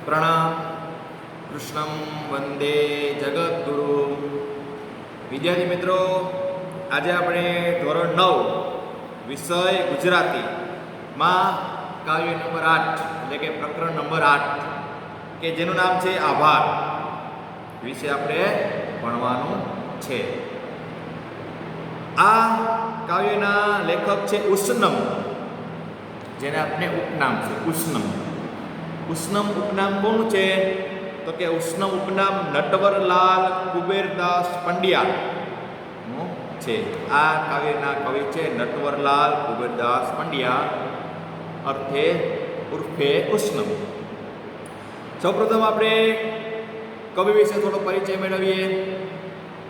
પ્રણામ. કૃષ્ણમ વંદે જગદગુરુ. વિદ્યાર્થી મિત્રો, આજે આપણે ધોરણ 9 વિષય ગુજરાતીમાં કાવ્ય નંબર 8 એટલે કે પ્રકરણ નંબર 8 કે જેનું નામ છે આભાર વિશે આપણે ભણવાનું છે. આ કાવ્યના લેખક છે ઉષ્ણમ, જેને આપણે ઉપનામ છે ઉષ્ણમ. ઉષ્ણમ ઉપનામ કોણ છે? તો કે ઉષ્ણમ ઉપનામ નટવરલાલ કુબેરદાસ પંડ્યા છે. આ કાવ્યના કવિ છે નટવરલાલ કુબેરદાસ પંડ્યા, અર્થે ઉર્ફે ઉષ્ણમ. સૌપ્રથમ આપણે કવિ વિશે થોડો પરિચય મેળવીએ.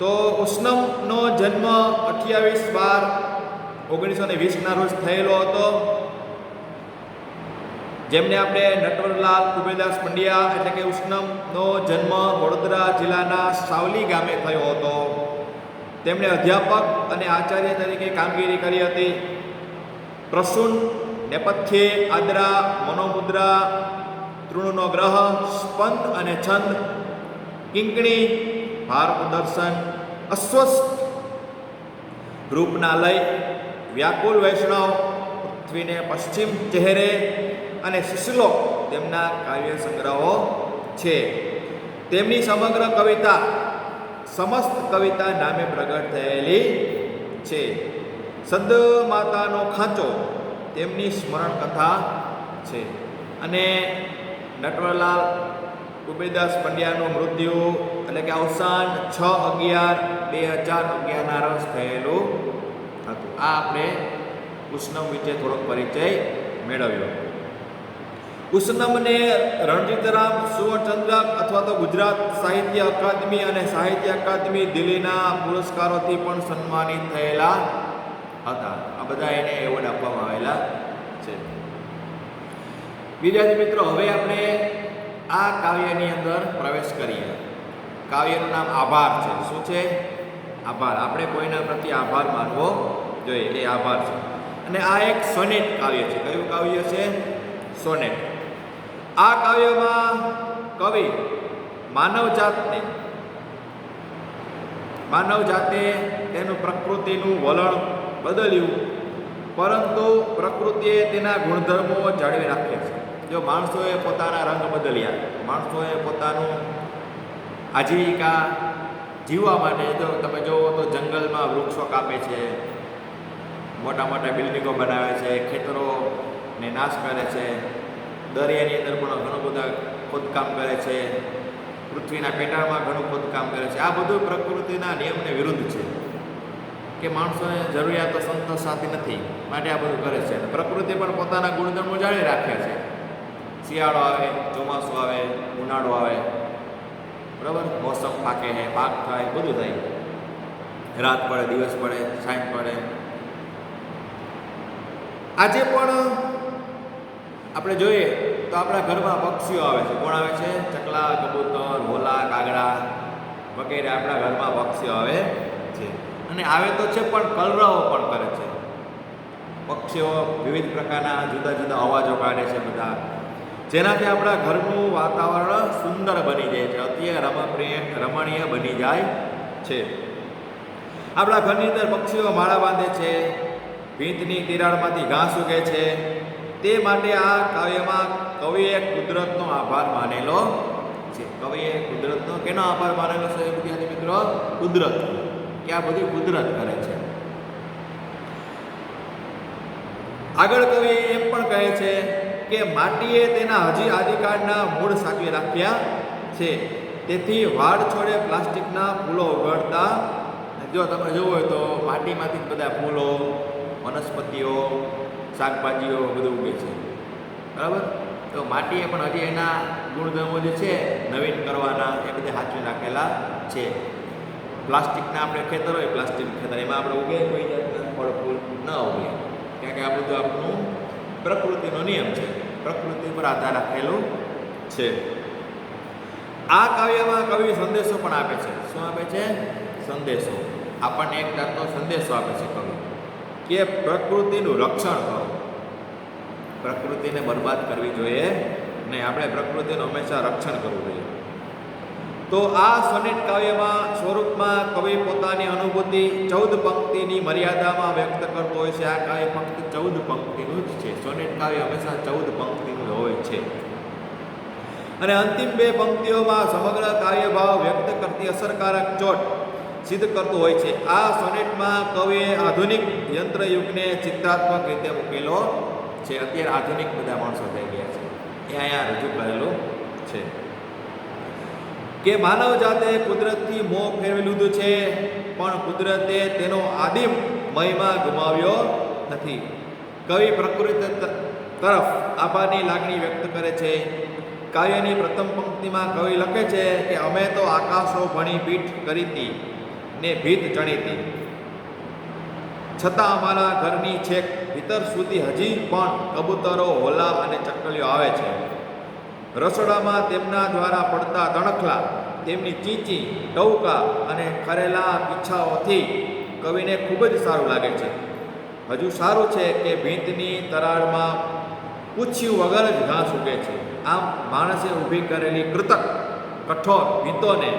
તો ઉષ્ણમનો જન્મ 28/12/1920 રોજ થયેલો હતો. જેમને આપણે નટવરલાલ કુબેરદાસ પંડ્યા એટલે કે ઉષ્ણમનો જન્મ વડોદરા જિલ્લાના સાવલી ગામે થયો હતો. તેમણે અધ્યાપક અને આચાર્ય તરીકે કામગીરી કરી હતી. પ્રસૂન, નેપથ્યે, આદરા, મનોમુદ્રા, તૃણનો ગ્રહ, સ્પંદ અને છંદ, કિંકણી, ભાર પ્રદર્શન, અસ્વસ્થ, રૂપના લય, વ્યાકુલ વૈષ્ણવ, પૃથ્વીને પશ્ચિમ ચહેરે અને શિશલોક તેમના કાવ્ય સંગ્રહો છે. તેમની સમગ્ર કવિતા સમસ્ત કવિતા નામે પ્રગટ થયેલી છે. સદમાતાનો ખાંચો તેમની સ્મરણ કથા છે. અને નટવરલાલ કુબેરદાસ પંડ્યાનું મૃત્યુ એટલે કે અવસાન 6/11/2011 રોજ થયેલું હતું. આ આપણે ઉષ્ણમ વિશે થોડોક પરિચય મેળવ્યો. ઉષ્ણમને રણજીતરામ સુવર્ણચંદ્રક અથવા તો ગુજરાત સાહિત્ય અકાદમી અને સાહિત્ય અકાદમી દિલ્હીના પુરસ્કારોથી પણ સન્માનિત થયેલા હતા. આ બધા એને એવોર્ડ આપવામાં આવેલા છે. વિદ્યાર્થી મિત્રો, હવે આપણે આ કાવ્યની અંદર પ્રવેશ કરીએ. કાવ્યનું નામ આભાર છે. શું છે? આભાર. આપણે કોઈના પ્રત્યે આભાર માનવો જોઈએ, એ આભાર છે. અને આ એક સોનેટ કાવ્ય છે. કયું કાવ્ય છે? સોનેટ. આ કાવ્યમાં કવિ માનવજાતે તેનું પ્રકૃતિનું વલણ બદલ્યું, પરંતુ પ્રકૃતિએ તેના ગુણધર્મો જાળવી રાખ્યા છે. જો માણસોએ પોતાના રંગ બદલ્યા, માણસોએ પોતાનું આજીવિકા જીવવા માટે જો તમે જુઓ તો જંગલમાં વૃક્ષો કાપે છે, મોટા મોટા બિલ્ડિંગો બનાવે છે, ખેતરોને નાશ કરે છે, દરિયાની અંદર પણ ઘણું બધા ખોદકામ કરે છે, પૃથ્વીના પેટાળમાં ઘણું ખોદકામ કરે છે. આ બધું પ્રકૃતિના નિયમને વિરુદ્ધ છે કે માણસોને જરૂરિયાતો સંતોષાતી નથી, માટે આ બધું કરે છે. પ્રકૃતિ પણ પોતાના ગુણધર્મો જાળવી રાખ્યા છે. શિયાળો આવે, ચોમાસું આવે, ઉનાળો આવે, બરાબર, મોસમ પાકે છે, પાક થાય, બધું થાય. રાત પડે, દિવસ પડે, સાંજ પડે. આજે પણ આપણે જોઈએ તો આપણા ઘરમાં પક્ષીઓ આવે છે. કોણ આવે છે? ચકલા, કબૂતર, ભોલા, કાગડા વગેરે આપણા ઘરમાં પક્ષીઓ આવે છે. અને આવે તો છે પણ કલરવો પણ કરે છે. પક્ષીઓ વિવિધ પ્રકારના જુદા જુદા અવાજો કાઢે છે બધા, જેનાથી આપણા ઘરનું વાતાવરણ સુંદર બની જાય છે, અતિ રમણીય બની જાય છે. આપણા ઘરની અંદર પક્ષીઓ માળા બાંધે છે, ભીંતની તિરાડમાંથી ઘાસ ઉગે છે. તે માટે આ કાવ્યમાં કવિએ કુદરતનો આભાર માનેલો છે. કવિએ કુદરતનો કેનો આભાર માનેલો છે વિદ્યાર્થી મિત્રો? કુદરત, કે આ બધી કુદરત કરે છે. આગળ કવિ એમ પણ કહે છે કે માટીએ તેના હજી આદિકાળના મૂળ સાચવી રાખ્યા છે. તેથી વાડ છોડે પ્લાસ્ટિકના ફૂલો ઉગાડતા. જો તમે જોવો હોય તો માટીમાંથી જ બધા ફૂલો, વનસ્પતિઓ, શાકભાજીઓ બધું ઉગે છે, બરાબર. તો માટીએ પણ હજી એના ગુણધર્મો જે છે નવીન કરવાના એ બધા સાચવી નાખેલા છે. પ્લાસ્ટિકના આપણે ખેતર હોય, પ્લાસ્ટિક ખેતર, એમાં આપણે ઉગે કોઈ જાતના ફળ ફૂલ ન ઉગે, કારણ કે આ બધું આપણું પ્રકૃતિનો નિયમ છે, પ્રકૃતિ પર આધાર રાખેલું છે. આ કાવ્યમાં કવિ સંદેશો પણ આપે છે. શું આપે છે? સંદેશો. આપણને એક જાતનો સંદેશો આપે છે કવિ કે પ્રકૃતિનું રક્ષણ કરો, પ્રકૃતિને બરબાદ કરવી જોઈએ નહીં, આપણે પ્રકૃતિનું હંમેશા રક્ષણ કરવું જોઈએ. તો આ સોનેટ કાવ્યમાં સ્વરૂપમાં કવિ પોતાની અનુભૂતિ 14 પંક્તિની મર્યાદામાં વ્યક્ત કરતો હોય છે. આ કાવ્ય ફક્ત 14 પંક્તિનું જ છે. સોનેટ કાવ્ય હંમેશા 14 પંક્તિનું હોય છે. અને અંતિમ 2 પંક્તિઓમાં સમગ્ર કાવ્ય ભાવ વ્યક્ત કરતી અસરકારક ચોટ સિદ્ધ કરતું હોય છે. આ સોનેટમાં કવિએ આધુનિક યંત્રયુગને ચિત્રાત્મક રીતે મૂકેલો છે. અત્યારે આધુનિક બધા માણસો થઈ ગયા છે, એ અહીંયા રજૂ કરેલું છે કે માનવ જાતે કુદરતથી મોહ ફેરવી લીધું છે, પણ કુદરતે તેનો આદિમ મહિમા ગુમાવ્યો નથી. કવિ પ્રકૃતિ તરફ આભારની લાગણી વ્યક્ત કરે છે. કાવ્યની પ્રથમ પંક્તિમાં કવિ લખે છે કે અમે તો આકાશો ભણી પીઠ કરીતી ને ભીત ચણીતી, છતાં અમારા ઘરની છેક ભીતર સુધી હજી પણ કબૂતરો, હોલા અને ચકલીઓ આવે છે. રસોડામાં તેમના દ્વારા પડતા તણખલા, તેમની ચીંચી, ટહુકા અને ખરેલા પીછાઓથી કવિને ખૂબ જ સારું લાગે છે. હજુ સારું છે કે ભીંતની તરાળમાં પૂછ્યું વગર જ ઘાસ ઉગે છે. આમ માણસે ઊભી કરેલી કૃતક કઠોર ભીંતોને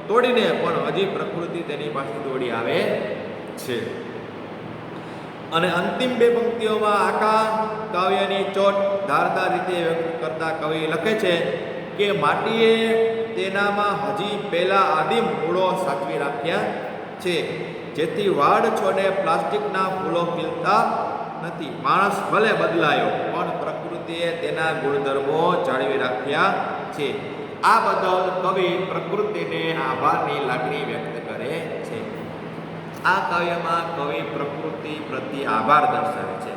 તોડીને પણ હજી પ્રકૃતિ તેની પાસે દોડી આવે છે. અને અંતિમ 2 પંક્તિઓમાં આખા કાવ્યની ચોટ ધારદાર રીતે વ્યક્ત કરતા કવિ લખે છે કે માટીએ તેનામાં હજી પહેલા આદિમ મૂળો સાચવી રાખ્યા છે, જેથી વાડ છોડે પ્લાસ્ટિકના ફૂલો ખીલતા નથી. માણસ ભલે બદલાયો, પણ પ્રકૃતિએ તેના ગુણધર્મો જાળવી રાખ્યા છે. આ બદલ કવિ પ્રકૃતિને આભારની લાગણી વ્યક્ત કરે છે. આ કાવ્યમાં કવિ પ્રકૃતિ પ્રત્યે આભાર દર્શાવે છે.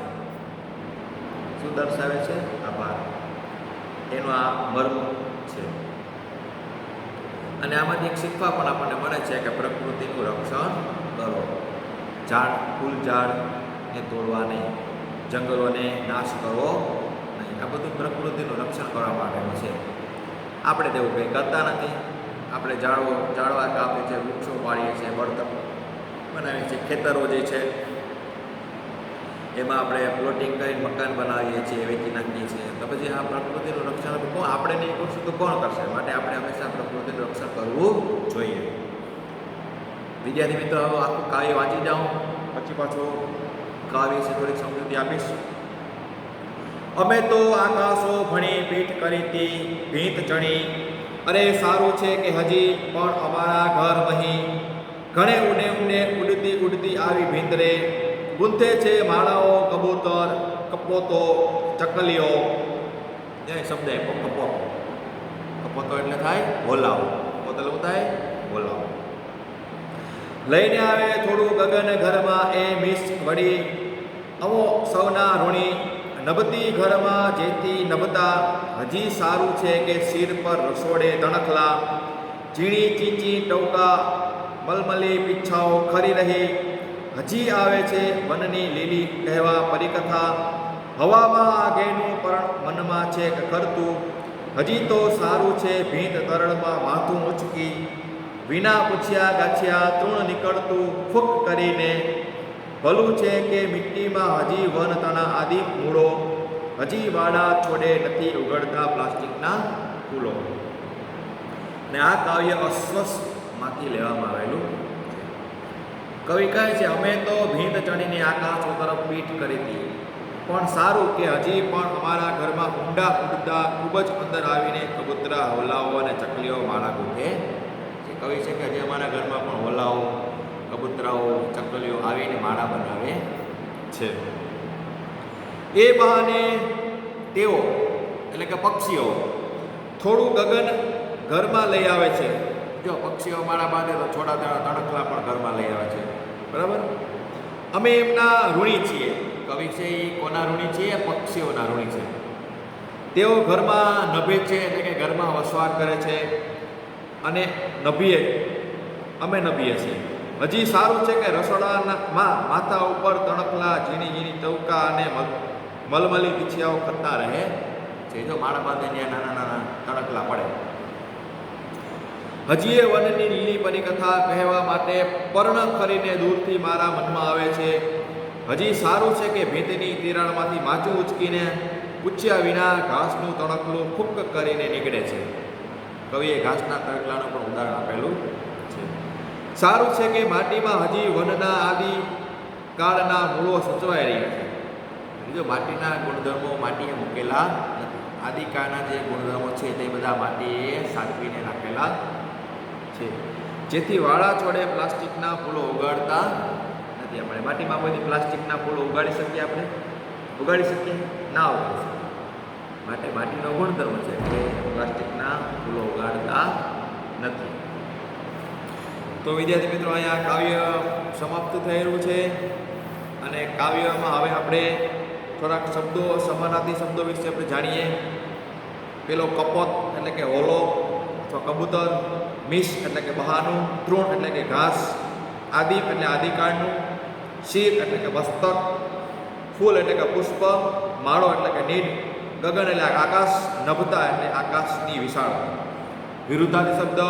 શું દર્શાવે છે? આભાર. એનો આ મર્મ છે. અને આમાંથી એક શીખવા પણ આપણને મળે છે કે પ્રકૃતિનું રક્ષણ કરો. ફૂલ ઝાડને તોડવા નહીં, જંગલોને નાશ કરવો નહીં. આ બધું પ્રકૃતિનું રક્ષણ કરવા માટેનું છે. આપણે તેવું કંઈ કરતા નથી. આપણે ઝાડવા કાપીએ છીએ, વૃક્ષો પાડીએ છીએ, બળતણ બનાવીએ છીએ, ખેતરો જે છે એમાં આપણે પ્લોટિંગ કરીને મકાન બનાવીએ છીએ, વેચી નાખીએ છીએ. તો પછી આ પ્રકૃતિનું રક્ષણ કોણ? આપણે નહીં કરશું તો કોણ કરશે? માટે આપણે હંમેશા પ્રકૃતિનું રક્ષણ કરવું જોઈએ. વિદ્યાર્થી મિત્રો, હવે આખું કાવ્ય વાંચી જાઉં, પછી પાછો કાવ્ય વિશે થોડીક સમજૂતી આપીશ. અમે તો આકાશો ભણી પીઠ કરીતી ભીંત ચણી, અરે સારું છે કે હજી પણ અમારા ઘર અહીં ઘણે ઉડે ઉડે ઉડતી ઉડતી આવી ભીંતરે ગુંથે છે માળાઓ, કબૂતર, કપોતો, ચકલીઓ. એ શબ્દ કપોતો, કપોતો એટલે થાય હોલાઓ. કપોતો એટલે થાય હોલાઓ. લઈને આવે થોડું ગગન ઘરમાં એ મિસ વળી, અમો સૌના ઋણી નભતી ઘરમાં જેથી નભતા. હજી સારું છે કે શિર પર રસોડે તણખલા, ઝીણી ચીંચી ટહુકા, મલમલી પીછાઓ ખરી રહી. હજી આવે છે વનની લીલી કહેવા પરિકથા, હવામાં આગેનું પણ મનમાં છે કે કરતું. હજી તો સારું છે ભીંત તરણમાં માથું ઉચકી, વિના પૂછ્યા ગાછ્યા તૃણ નીકળતું ફૂક કરીને. ભલું છે કે મિટ્ટીમાં હજી વન તણા આદિ મૂળો, હજી વાડા છોડે નથી ઉગડતા પ્લાસ્ટિકના ફૂલો. ને આ કાવ્ય અશ્વસમાંથી લેવામાં આવેલું છે. કવિ કહે છે અમે તો ભીંત ચડીને આકાશો તરફ પીઠ કરી હતી, પણ સારું કે હજી પણ અમારા ઘરમાં ઊંડા ઉડતા ખૂબ જ અંદર આવીને કબૂતરા, હોલાઓ અને ચકલીઓ માળા ગૂંથે. કવિ છે કે હજી અમારા ઘરમાં પણ હોલાઓ, કબૂતરાઓ, ચકલીઓ આવીને માળા બનાવે છે. એ બહાને તેઓ એટલે કે પક્ષીઓ થોડું ગગન ઘરમાં લઈ આવે છે. જો પક્ષીઓ માળા બાંધે તો થોડા તણખલા પણ ઘરમાં લઈ આવે છે. બરાબર? અમે એમના ઋણી છીએ. કવિ છે એ કોના ઋણી છીએ? પક્ષીઓના ઋણી છે. તેઓ ઘરમાં નભે છે, એટલે કે ઘરમાં વસવાટ કરે છે. અને નભીએ, અમે નભીએ છીએ. હજી સારું છે કે રસોડામાં માથા ઉપર તણખલા, ઝીણી ઝીણી ટહુકા અને મલમલી પીછિયાઓ કરતા રહે છે. જો માળા બાંધે ત્યાં નાના નાના તણખલા પડે. હજી એ વનની લીલી પરિકથા કહેવા માટે પર્ણ ખરીને દૂરથી મારા મનમાં આવે છે. હજી સારું છે કે ભીંતની તિરાડમાંથી માચું ઉચકીને પૂછ્યા વિના ઘાસનું તણકલું ફૂંક કરીને નીકળે છે. કવિએ ઘાસના તણકલાનું પણ ઉદાહરણ આપેલું છે. સારું છે કે માટીમાં હજી વનના આદિ કાળના મૂળો સચવાઈ રહ્યા છે. બીજો માટીના ગુણધર્મો માટીએ મૂકેલા નથી. આદિકાળના જે ગુણધર્મો છે તે બધા માટીએ સાચવીને રાખેલા છે. જેથી વાળા છોડે પ્લાસ્ટિકના ફૂલો ઉગાડતા નથી. આપણે માટીમાં બધી પ્લાસ્ટિકના ફૂલો ઉગાડી શકીએ? આપણે ઉગાડી શકીએ? ના ઉગાડી શકીએ. માટે માટીનો ગુણધર્મ છે કે પ્લાસ્ટિકના ફૂલો ઉગાડતા નથી. તો વિદ્યાર્થી મિત્રો, અહીંયા કાવ્ય સમાપ્ત થયેલું છે અને કાવ્યમાં હવે આપણે થોડાક શબ્દો, સમાનાર્થી શબ્દો વિશે આપણે જાણીએ. પેલો કપોત એટલે કે હોલો અથવા કબૂતર, મિશ એટલે કે બહાનું, તૃણ એટલે કે ઘાસ, આદિમ એટલે આદિકાળનું, શીર એટલે કે મસ્તક, ફૂલ એટલે કે પુષ્પ, માળો એટલે કે નીડ, ગગન એટલે આકાશ, નભતા એટલે આકાશની વિશાળતા. વિરુદ્ધાર્થી શબ્દ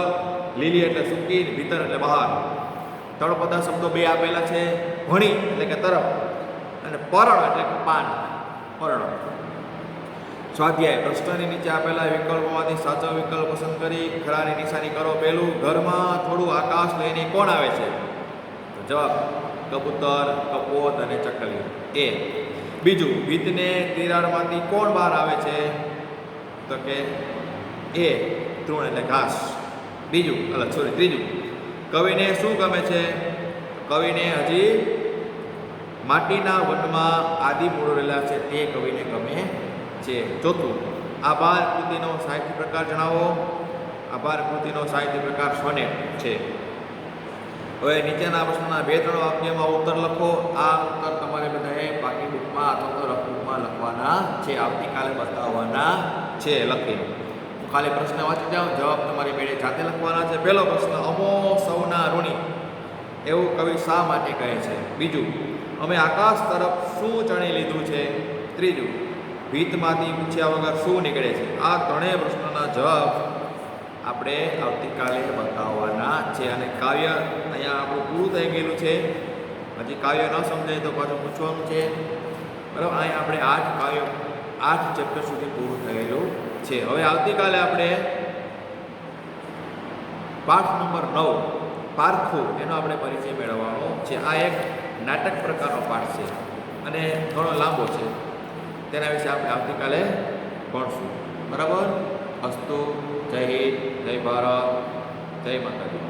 લીલી એટલે સૂકી, ભીતર એટલે બહાર. તળપદા શબ્દો બે આપેલા છે, ભણી એટલે કે તરફ અને પરણ એટલે કે પાન, પરણ. સ્વાધ્યાય પ્રશ્નની નીચે આપેલા વિકલ્પોમાંથી સાચો વિકલ્પ પસંદ કરી ખરાની નિશાની કરો. પહેલું, ઘરમાં થોડું આકાશ લઈને કોણ આવે છે? જવાબ કબૂતર, કપોત અને ચકલી. એ. બીજું, ભીતને તિરાડમાંથી કોણ બહાર આવે છે? તો કે એ તૃણ એટલે ઘાસ. ત્રીજું, કવિને શું ગમે છે? કવિને હજી માટીના વનમાં આદિ મૂળો રહેલા છે તે કવિને ગમે છે. ચોથું, આભાર કૃતિનો સાહિત્ય પ્રકાર જણાવો. આભાર કૃતિનો સાહિત્ય પ્રકાર સોનેટ છે. હવે નીચેના પ્રશ્નના 2-3 વાક્યમાં ઉત્તર લખો. આ ઉત્તર તમારે બધાએ પાકી બુકમાં અથવા તો રફ બુકમાં લખવાના છે. આવતીકાલે બતાવવાના છે લખીને. હું ખાલી પ્રશ્ન વાંચી જાઉં, જવાબ તમારી મેળે જાતે લખવાના છે. પહેલો પ્રશ્ન, અમો સૌના ઋણી એવું કવિ શા માટે કહે છે? બીજું, અમે આકાશ તરફ શું ચણી લીધું છે? ત્રીજું, ભીતમાંથી પૂછ્યા વગર શું નીકળે છે? આ ત્રણેય પ્રશ્નોના જવાબ આપણે આવતીકાલે બતાવવાના છે. અને કાવ્ય અહીંયા આપણું પૂરું થઈ ગયેલું છે. હજી કાવ્ય ન સમજાય તો પાછું પૂછવાનું છે, બરાબર. અહીંયા આપણે 8 કાવ્યો 8 ચેપ્ટર સુધી પૂરું થયેલું છે. હવે આવતીકાલે આપણે પાઠ નંબર 9 પારખું એનો આપણે પરિચય મેળવવાનો છે. આ એક નાટક પ્રકારનો પાઠ છે અને ઘણો લાંબો છે. તેના વિશે આપણે આવતીકાલે ભણશું, બરાબર. અસ્તુ. જય હિન્દ, જય ભારત, જય માતાજી.